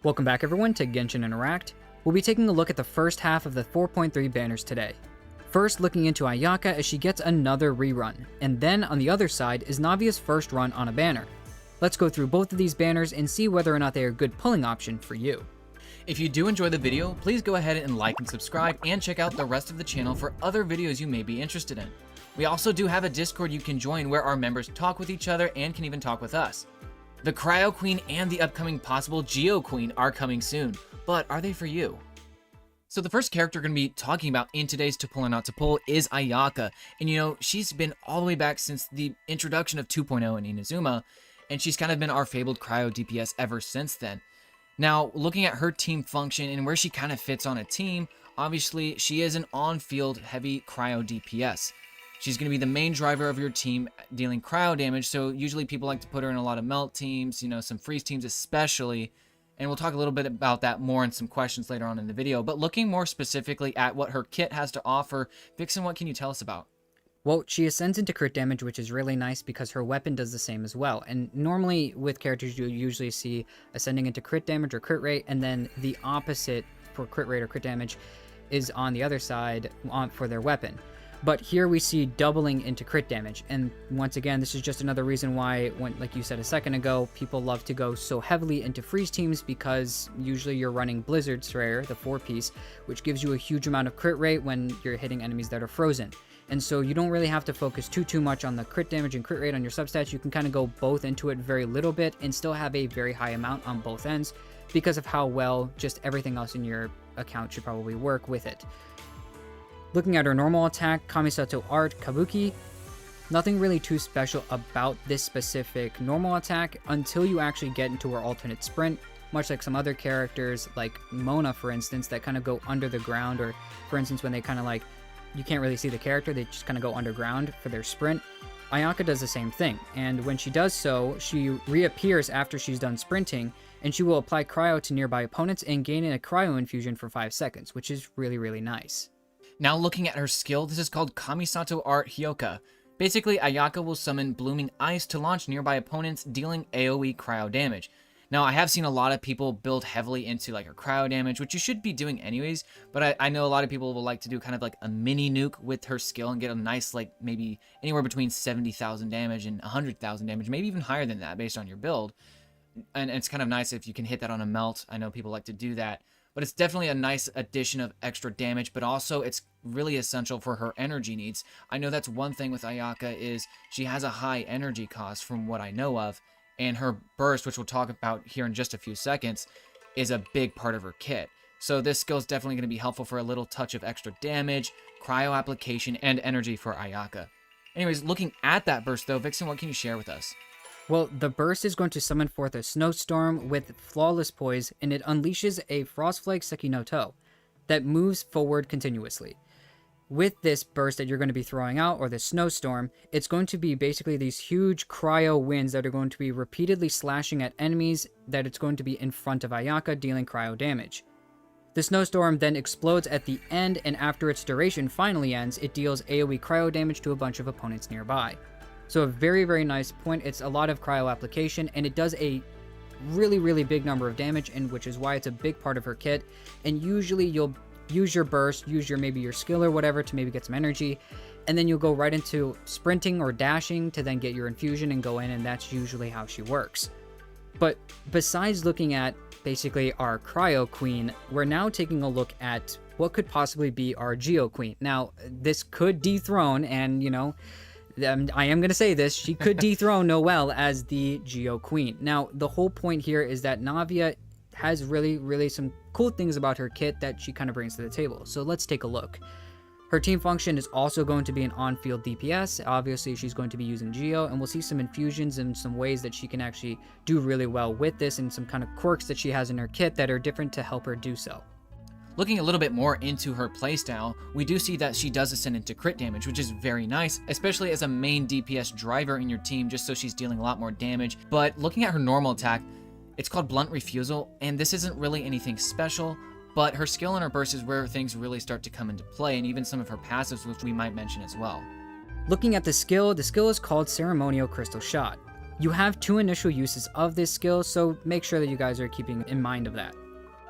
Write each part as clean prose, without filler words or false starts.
Welcome back everyone to Genshin Interact. We'll be taking a look at the first half of the 4.3 banners today. First, looking into Ayaka as she gets another rerun, and then on the other side is Navia's first run on a banner. Let's go through both of these banners and see whether or not they are a good pulling option for you. If you do enjoy the video, please go ahead and like and subscribe and check out the rest of the channel for other videos you may be interested in. We also do have a Discord you can join where our members talk with each other and can even talk with us. The Cryo Queen and the upcoming possible Geo Queen are coming soon, but are they for you? So the first character we're going to be talking about in today's To Pull or Not to Pull is Ayaka, and you know, she's been all the way back since the introduction of 2.0 in Inazuma, and she's kind of been our fabled cryo DPS ever since then. Now, looking at her team function and where she kind of fits on a team, obviously she is an on-field heavy cryo DPS. She's going to be the main driver of your team dealing cryo damage, so usually people like to put her in a lot of melt teams, you know, some freeze teams especially, and we'll talk a little bit about that more in some questions later on in the video. But looking more specifically at what her kit has to offer, Vixen, what can you tell us about? Well, she ascends into crit damage, which is really nice because her weapon does the same as well. And normally with characters, you usually see ascending into crit damage or crit rate, and then the opposite for crit rate or crit damage is on the other side for their weapon. But here we see doubling into crit damage, and once again, this is just another reason why, like you said a second ago, people love to go so heavily into freeze teams, because usually you're running Blizzard Slayer, the 4-piece, which gives you a huge amount of crit rate when you're hitting enemies that are frozen. And so you don't really have to focus too much on the crit damage and crit rate on your substats. You can kind of go both into it very little bit and still have a very high amount on both ends because of how well just everything else in your account should probably work with it. Looking at her normal attack, Kamisato Art Kabuki, nothing really too special about this specific normal attack until you actually get into her alternate sprint, much like some other characters like Mona, for instance, that kind of go under the ground, or for instance when they kind of like, you can't really see the character, they just kind of go underground for their sprint. Ayaka does the same thing, and when she does so, she reappears after she's done sprinting, and she will apply cryo to nearby opponents and gain a cryo infusion for 5 seconds, which is really nice. Now looking at her skill, this is called Kamisato Art Hyoka. Basically, Ayaka will summon Blooming Ice to launch nearby opponents, dealing AoE cryo damage. Now, I have seen a lot of people build heavily into like her cryo damage, which you should be doing anyways, but I know a lot of people will like to do kind of like a mini nuke with her skill and get a nice, like maybe anywhere between 70,000 damage and 100,000 damage, maybe even higher than that based on your build. And it's kind of nice if you can hit that on a melt. I know people like to do that. But it's definitely a nice addition of extra damage, but also it's really essential for her energy needs. I know that's one thing with Ayaka is she has a high energy cost from what I know of, and her burst, which we'll talk about here in just a few seconds, is a big part of her kit. So this skill is definitely going to be helpful for a little touch of extra damage, cryo application, and energy for Ayaka. Anyways, looking at that burst though, Vixen, what can you share with us? Well, the burst is going to summon forth a snowstorm with flawless poise, and it unleashes a Frostflake Seki no To that moves forward continuously. With this burst that you're going to be throwing out, or the snowstorm, it's going to be basically these huge cryo winds that are going to be repeatedly slashing at enemies that it's going to be in front of Ayaka, dealing cryo damage. The snowstorm then explodes at the end, and after its duration finally ends, it deals AoE cryo damage to a bunch of opponents nearby. So a very nice point. It's a lot of cryo application, and it does a really big number of damage, and which is why it's a big part of her kit. And usually you'll use your burst, use maybe your skill or whatever to maybe get some energy, and then you'll go right into sprinting or dashing to then get your infusion and go in, and that's usually how she works. But besides looking at basically our cryo queen, we're now taking a look at what could possibly be our Geo queen. Now, this could dethrone, and you know, I am going to say this, she could dethrone Noelle as the Geo Queen. Now, the whole point here is that Navia has really some cool things about her kit that she kind of brings to the table. So let's take a look. Her team function is also going to be an on-field DPS. Obviously, she's going to be using Geo, and we'll see some infusions and some ways that she can actually do really well with this, and some kind of quirks that she has in her kit that are different to help her do so. Looking a little bit more into her playstyle, we do see that she does ascend into crit damage, which is very nice, especially as a main DPS driver in your team, just so she's dealing a lot more damage. But looking at her normal attack, it's called Blunt Refusal, and this isn't really anything special, but her skill and her burst is where things really start to come into play, and even some of her passives, which we might mention as well. Looking at the skill is called Ceremonial Crystal Shot. You have 2 initial uses of this skill, so make sure that you guys are keeping in mind of that.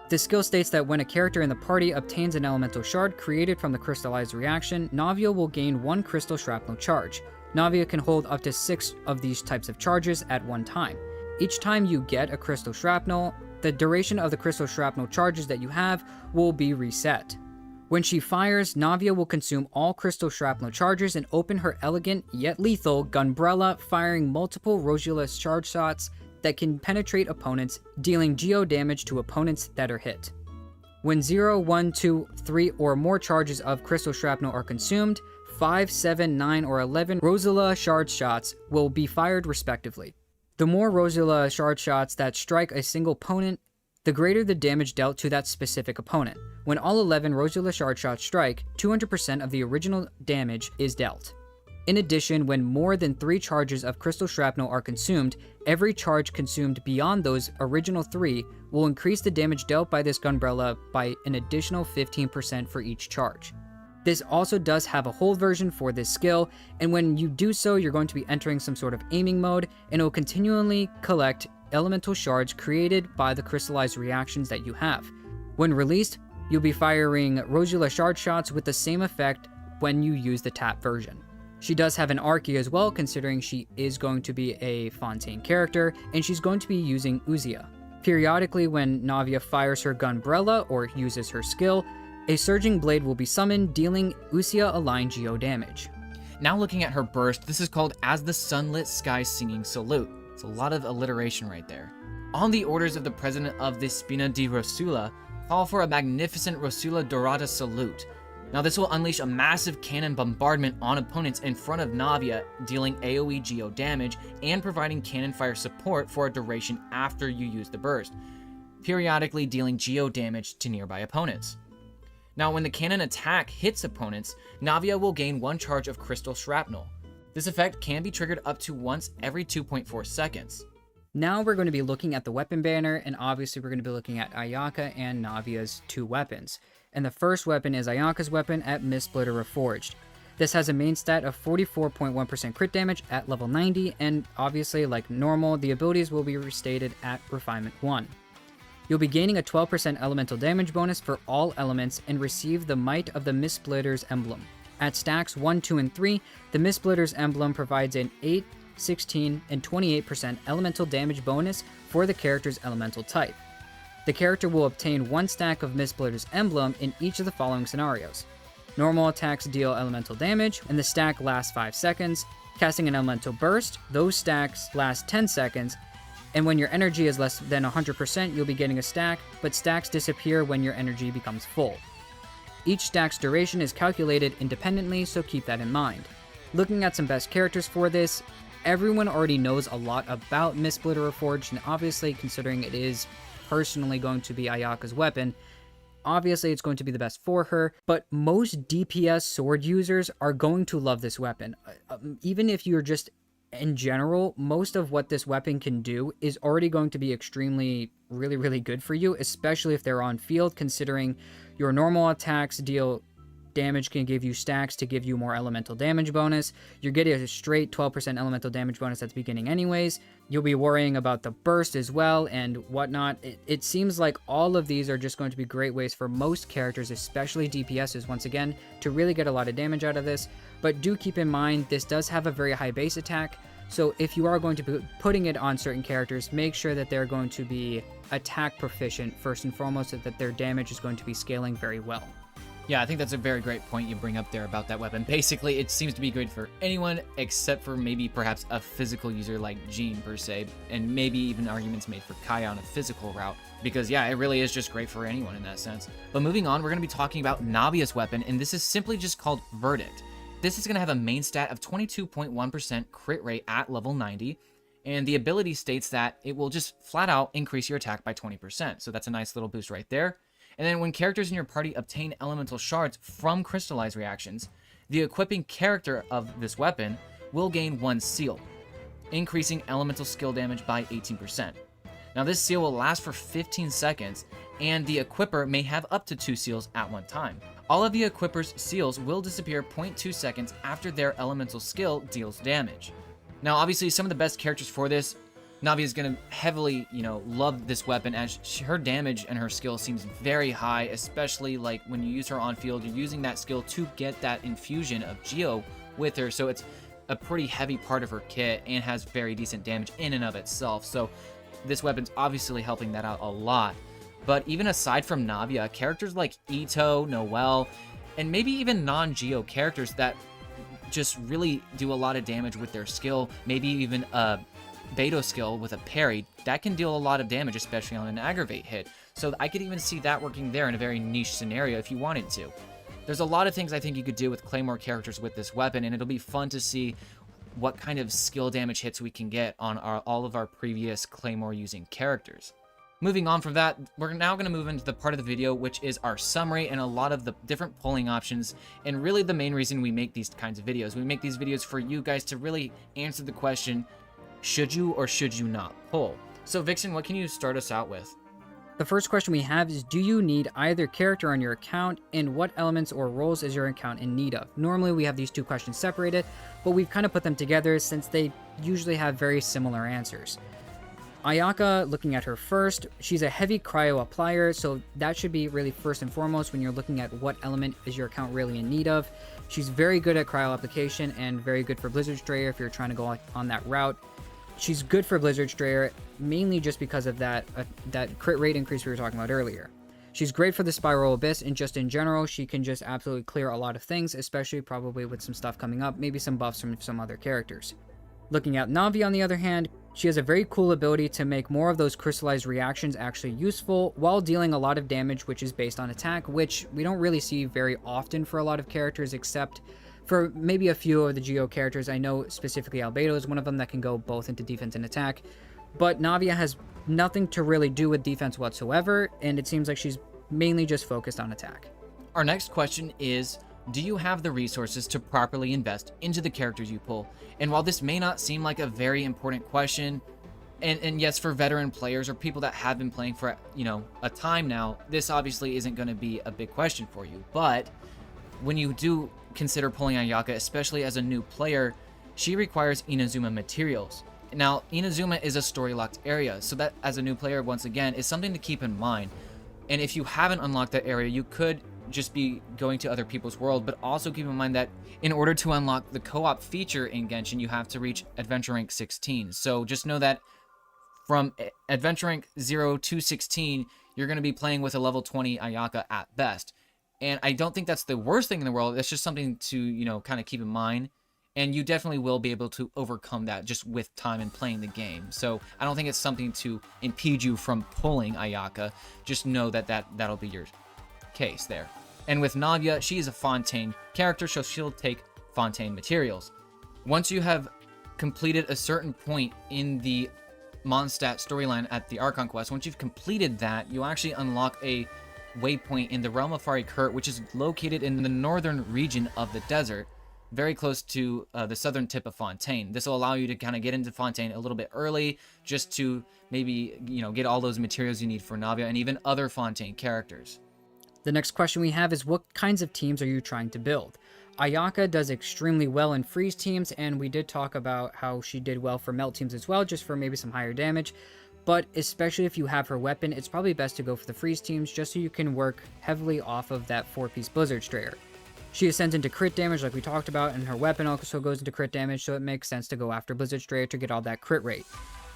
The skill states that when a character in the party obtains an elemental shard created from the crystallized reaction, Navia will gain 1 crystal shrapnel charge. Navia can hold up to 6 of these types of charges at one time. Each time you get a crystal shrapnel, the duration of the crystal shrapnel charges that you have will be reset. When she fires, Navia will consume all crystal shrapnel charges and open her elegant yet lethal Gunbrella, firing multiple Rosula charge shots that can penetrate opponents, dealing geo damage to opponents that are hit. When 0, 1, 2, 3 or more charges of crystal shrapnel are consumed, 5, 7, 9, or 11 Rosula shard shots will be fired respectively. The more Rosula shard shots that strike a single opponent, the greater the damage dealt to that specific opponent. When all 11 Rosula shard shots strike, 200% of the original damage is dealt. In addition, when more than 3 charges of crystal shrapnel are consumed, every charge consumed beyond those original 3 will increase the damage dealt by this Gunbrella by an additional 15% for each charge. This also does have a hold version for this skill, and when you do so, you're going to be entering some sort of aiming mode, and it will continually collect elemental shards created by the crystallized reactions that you have. When released, you'll be firing Rosula shard shots with the same effect when you use the tap version. She does have an Archie as well, considering she is going to be a Fontaine character, and she's going to be using Uzia. Periodically, when Navia fires her Gunbrella or uses her skill, a Surging Blade will be summoned, dealing Uzia-aligned geo damage. Now looking at her burst, this is called As the Sunlit Sky Singing Salute. It's a lot of alliteration right there. On the orders of the president of the Spina di Rosula, call for a magnificent Rosula Dorata salute. Now this will unleash a massive cannon bombardment on opponents in front of Navia, dealing AoE geo damage and providing cannon fire support for a duration after you use the burst, periodically dealing geo damage to nearby opponents. Now when the cannon attack hits opponents, Navia will gain 1 charge of crystal shrapnel. This effect can be triggered up to once every 2.4 seconds. Now we're going to be looking at the weapon banner, and obviously we're going to be looking at Ayaka and Navia's 2 weapons. And the first weapon is Ayaka's weapon at Mistsplitter Reforged. This has a main stat of 44.1% crit damage at level 90, and obviously, like normal, the abilities will be restated at Refinement 1. You'll be gaining a 12% elemental damage bonus for all elements and receive the Might of the Mistsplitter's emblem. At stacks 1, 2, and 3, the Mistsplitter's emblem provides an 8, 16, and 28% elemental damage bonus for the character's elemental type. The character will obtain 1 stack of Mistsplitter's emblem in each of the following scenarios. Normal attacks deal elemental damage, and the stack lasts 5 seconds. Casting an elemental burst, those stacks last 10 seconds, and when your energy is less than 100%, you'll be getting a stack, but stacks disappear when your energy becomes full. Each stack's duration is calculated independently, so keep that in mind. Looking at some best characters for this, everyone already knows a lot about Mistsplitter Reforged, and obviously, considering it is personally going to be Ayaka's weapon, obviously it's going to be the best for her, but most DPS sword users are going to love this weapon. Even if you're just in general, most of what this weapon can do is already going to be extremely, really good for you, especially if they're on field, considering your normal attacks deal damage can give you stacks to give you more elemental damage bonus. You're getting a straight 12% elemental damage bonus at the beginning anyways. You'll be worrying about the burst as well and whatnot. It seems like all of these are just going to be great ways for most characters, especially DPSs, once again, to really get a lot of damage out of this. But do keep in mind, this does have a very high base attack, so if you are going to be putting it on certain characters, make sure that they're going to be attack proficient first and foremost, so that their damage is going to be scaling very well. Yeah, I think that's a very great point you bring up there about that weapon. Basically, it seems to be good for anyone except for maybe perhaps a physical user like Jean per se, and maybe even arguments made for Kaya on a physical route, because yeah, it really is just great for anyone in that sense. But moving on, we're going to be talking about Navia's weapon, and this is simply just called Verdict. This is going to have a main stat of 22.1% crit rate at level 90, and the ability states that it will just flat out increase your attack by 20%, so that's a nice little boost right there. And then when characters in your party obtain elemental shards from crystallized reactions, the equipping character of this weapon will gain 1 seal, increasing elemental skill damage by 18%. Now this seal will last for 15 seconds, and the equipper may have up to 2 seals at one time. All of the equipper's seals will disappear 0.2 seconds after their elemental skill deals damage. Now, obviously, some of the best characters for this, Navia is going to heavily, love this weapon as her damage and her skill seems very high, especially like when you use her on field, you're using that skill to get that infusion of Geo with her. So it's a pretty heavy part of her kit and has very decent damage in and of itself. So this weapon's obviously helping that out a lot. But even aside from Navia, characters like Ito, Noelle, and maybe even non-Geo characters that just really do a lot of damage with their skill, maybe even a Beto skill with a parry, that can deal a lot of damage, especially on an aggravate hit. So I could even see that working there in a very niche scenario if you wanted to. There's a lot of things I think you could do with Claymore characters with this weapon, and it'll be fun to see what kind of skill damage hits we can get on all of our previous Claymore using characters. Moving on from that, we're now going to move into the part of the video which is our summary and a lot of the different polling options, and really the main reason we make these kinds of videos. We make these videos for you guys to really answer the question, should you or should you not pull? So Vixen, what can you start us out with? The first question we have is, do you need either character on your account, and what elements or roles is your account in need of? Normally we have these two questions separated, but we've kind of put them together since they usually have very similar answers. Ayaka, looking at her first, she's a heavy cryo applier, so that should be really first and foremost when you're looking at what element is your account really in need of. She's very good at cryo application and very good for Blizzard Strayer if you're trying to go on that route. She's good for Blizzard Strayer, mainly just because of that crit rate increase we were talking about earlier. She's great for the Spiral Abyss, and just in general, she can just absolutely clear a lot of things, especially probably with some stuff coming up, maybe some buffs from some other characters. Looking at Navia, on the other hand, she has a very cool ability to make more of those crystallized reactions actually useful, while dealing a lot of damage which is based on attack, which we don't really see very often for a lot of characters, except for maybe a few of the Geo characters. I know specifically Albedo is one of them that can go both into defense and attack, but Navia has nothing to really do with defense whatsoever, and it seems like she's mainly just focused on attack. Our next question is, do you have the resources to properly invest into the characters you pull? And while this may not seem like a very important question, and yes, for veteran players or people that have been playing for, a time now, this obviously isn't going to be a big question for you. But when you do consider pulling Ayaka, especially as a new player, she requires Inazuma materials. Now, Inazuma is a story-locked area, so that as a new player, once again, is something to keep in mind. And if you haven't unlocked that area, you could just be going to other people's world, but also keep in mind that in order to unlock the co-op feature in Genshin, you have to reach Adventure Rank 16. So just know that from Adventure Rank 0 to 16, you're going to be playing with a level 20 Ayaka at best. And I don't think that's the worst thing in the world. It's just something to, kind of keep in mind. And you definitely will be able to overcome that just with time and playing the game. So I don't think it's something to impede you from pulling Ayaka. Just know that that'll be your case there. And with Navia, she is a Fontaine character, so she'll take Fontaine materials. Once you have completed a certain point in the Mondstadt storyline at the Archon quest, once you've completed that, you'll actually unlock a waypoint in the Realm of Fari Kurt, which is located in the northern region of the desert, very close to the southern tip of Fontaine. This will allow you to kind of get into Fontaine a little bit early, just to maybe, get all those materials you need for Navia and even other Fontaine characters. The next question we have is, what kinds of teams are you trying to build? Ayaka does extremely well in freeze teams, and we did talk about how she did well for melt teams as well, just for maybe some higher damage. But especially if you have her weapon, it's probably best to go for the freeze teams, just so you can work heavily off of that 4-piece Blizzard Strayer. She ascends into crit damage like we talked about, and her weapon also goes into crit damage, so it makes sense to go after Blizzard Strayer to get all that crit rate.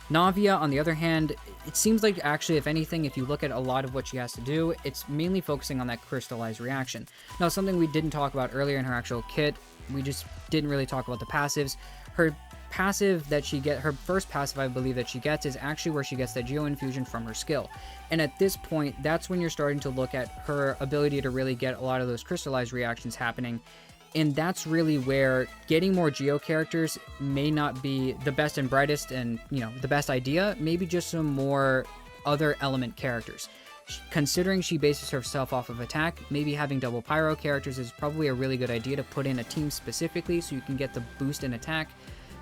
Navia, on the other hand, it seems like actually, if anything, if you look at a lot of what she has to do, it's mainly focusing on that crystallized reaction. Now, something we didn't talk about earlier in her actual kit, we just didn't really talk about the passives. Her passive that she gets, her first passive I believe that she gets, is actually where she gets that Geo Infusion from her skill. And at this point, that's when you're starting to look at her ability to really get a lot of those crystallized reactions happening. And that's really where getting more Geo characters may not be the best and brightest and, the best idea. Maybe just some more other element characters. Considering she bases herself off of attack, maybe having double pyro characters is probably a really good idea to put in a team specifically so you can get the boost in attack.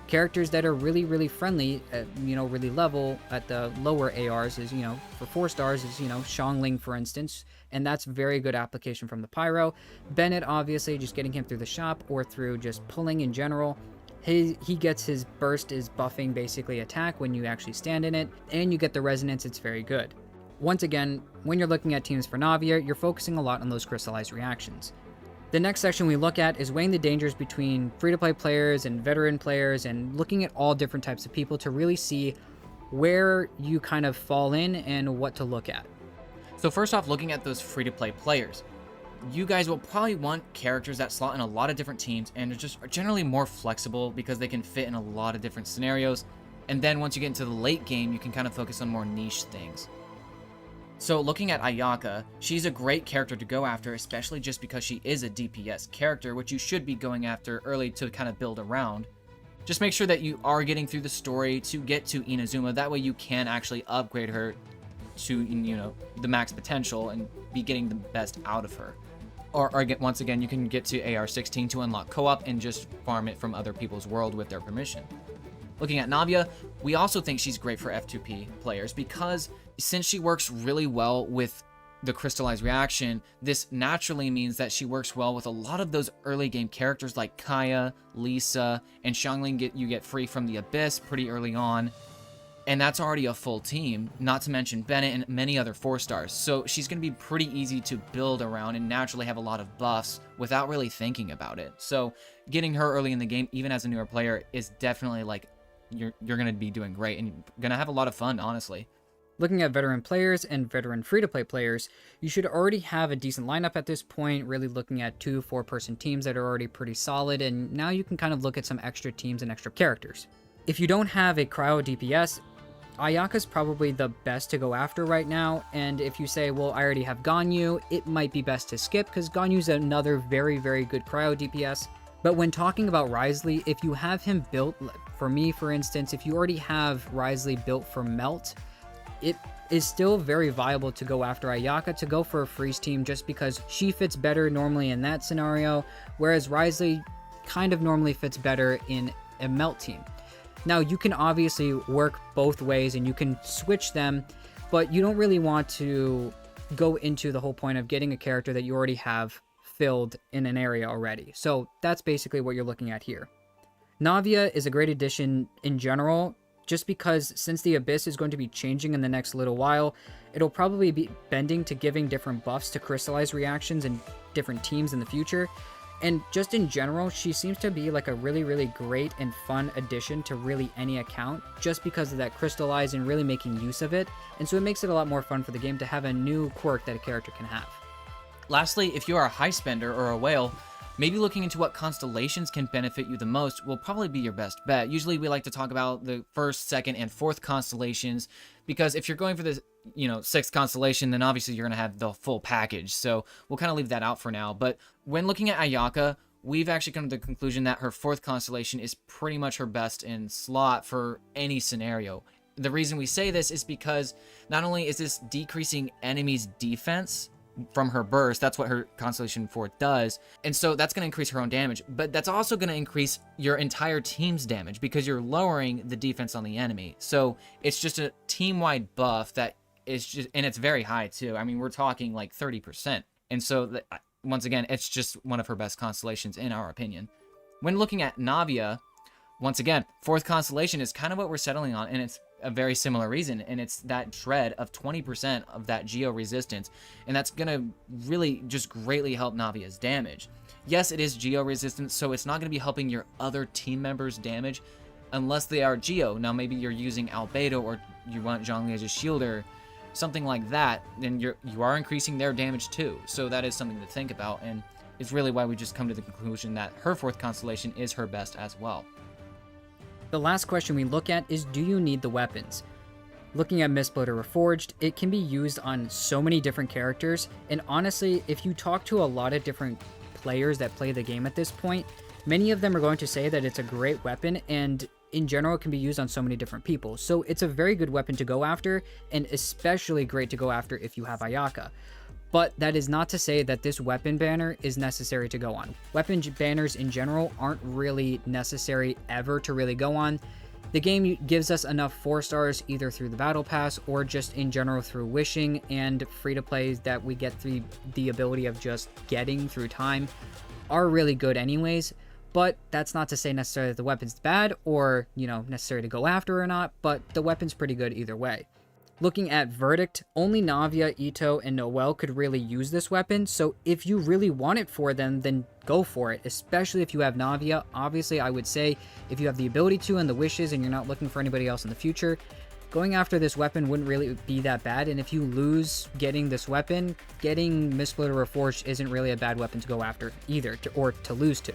Characters that are really, really friendly, really level at the lower ARs is, for 4 stars is, Xiangling, for instance, and that's very good application from the Pyro. Bennett, obviously, just getting him through the shop or through just pulling in general. He gets his burst is buffing basically attack when you actually stand in it, and you get the resonance. It's very good. Once again, when you're looking at teams for Navia, you're focusing a lot on those crystallized reactions. The next section we look at is weighing the dangers between free-to-play players and veteran players, and looking at all different types of people to really see where you kind of fall in and what to look at. So first off, looking at those free-to-play players, you guys will probably want characters that slot in a lot of different teams and are generally more flexible because they can fit in a lot of different scenarios. And then once you get into the late game, you can kind of focus on more niche things. So looking at Ayaka, she's a great character to go after, especially just because she is a DPS character, which you should be going after early to kind of build around. Just make sure that you are getting through the story to get to Inazuma. That way you can actually upgrade her to, you know, the max potential and be getting the best out of her. Or once again, you can get to AR-16 to unlock co-op and just farm it from other people's world with their permission. Looking at Navia, we also think she's great for F2P players because since she works really well with the crystallized reaction, this naturally means that she works well with a lot of those early game characters like Kaya, Lisa, and Xiangling. You get free from the Abyss pretty early on. And that's already a full team, not to mention Bennett and many other 4-stars. So she's going to be pretty easy to build around and naturally have a lot of buffs without really thinking about it. So getting her early in the game, even as a newer player, is definitely like you're going to be doing great and you're going to have a lot of fun, honestly. Looking at veteran players and veteran free-to-play players, you should already have a decent lineup at this point, really looking at 2 4-person teams that are already pretty solid, and now you can kind of look at some extra teams and extra characters. If you don't have a cryo DPS, Ayaka's probably the best to go after right now, and if you say, well, I already have Ganyu, it might be best to skip, because Ganyu's another very, very good cryo DPS. But when talking about Wriothesley, if you have him built, for me, for instance, if you already have Wriothesley built for Melt, it is still very viable to go after Ayaka, to go for a freeze team, just because she fits better normally in that scenario, whereas Wriothesley kind of normally fits better in a Melt team. Now, you can obviously work both ways and you can switch them, but you don't really want to go into the whole point of getting a character that you already have filled in an area already. So that's basically what you're looking at here. Navia is a great addition in general, just because since the Abyss is going to be changing in the next little while, it'll probably be bending to giving different buffs to crystallized reactions and different teams in the future. And just in general, she seems to be like a really, really great and fun addition to really any account, just because of that crystallize and really making use of it. And so it makes it a lot more fun for the game to have a new quirk that a character can have. Lastly, if you are a high spender or a whale, maybe looking into what constellations can benefit you the most will probably be your best bet. Usually we like to talk about the 1st, 2nd, and 4th constellations, because if you're going for the 6th constellation, then obviously you're going to have the full package. So we'll kind of leave that out for now. But when looking at Ayaka, we've actually come to the conclusion that her 4th constellation is pretty much her best in slot for any scenario. The reason we say this is because not only is this decreasing enemies' defense from her burst, that's what her Constellation 4 does, and so that's going to increase her own damage, but that's also going to increase your entire team's damage because you're lowering the defense on the enemy. So it's just a team-wide buff that is just, and it's very high too. I mean, we're talking like 30%, and so once again, it's just one of her best constellations in our opinion. When looking at Navia, once again, 4th constellation is kind of what we're settling on, and it's a very similar reason, and it's that dread of 20% of that geo resistance, and that's gonna really just greatly help Navia's damage. Yes, it is geo resistance, so it's not gonna be helping your other team members' damage unless they are geo. Now maybe you're using Albedo or you want Zhongli as a shielder, something like that, then you are increasing their damage too. So that is something to think about, and it's really why we just come to the conclusion that her 4th constellation is her best as well. The last question we look at is, do you need the weapons? Looking at Mistsplitter Reforged, it can be used on so many different characters, and honestly, if you talk to a lot of different players that play the game at this point, many of them are going to say that it's a great weapon, and in general it can be used on so many different people. So it's a very good weapon to go after, and especially great to go after if you have Ayaka. But that is not to say that this weapon banner is necessary to go on. Weapon banners in general aren't really necessary ever to really go on. The game gives us enough 4-stars either through the battle pass or just in general through wishing and free-to-plays that we get the ability of just getting through time are really good anyways. but that's not to say necessarily that the weapon's bad or, necessary to go after or not, but the weapon's pretty good either way. Looking at Verdict, only Navia, Ito, and Noelle could really use this weapon, so if you really want it for them, then go for it, especially if you have Navia. Obviously, I would say if you have the ability to and the wishes and you're not looking for anybody else in the future, going after this weapon wouldn't really be that bad, and if you lose getting this weapon, getting Mistsplitter Reforged isn't really a bad weapon to go after either, or to lose to.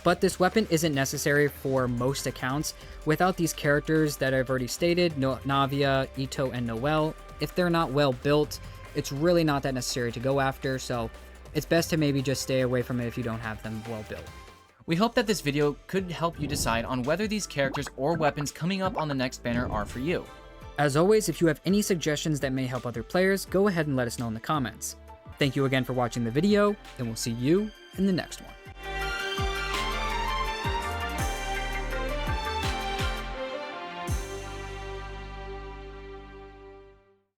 But this weapon isn't necessary for most accounts. Without these characters that I've already stated, Navia, Ito, and Noelle, if they're not well built, it's really not that necessary to go after, so it's best to maybe just stay away from it if you don't have them well built. We hope that this video could help you decide on whether these characters or weapons coming up on the next banner are for you. As always, if you have any suggestions that may help other players, go ahead and let us know in the comments. Thank you again for watching the video, and we'll see you in the next one.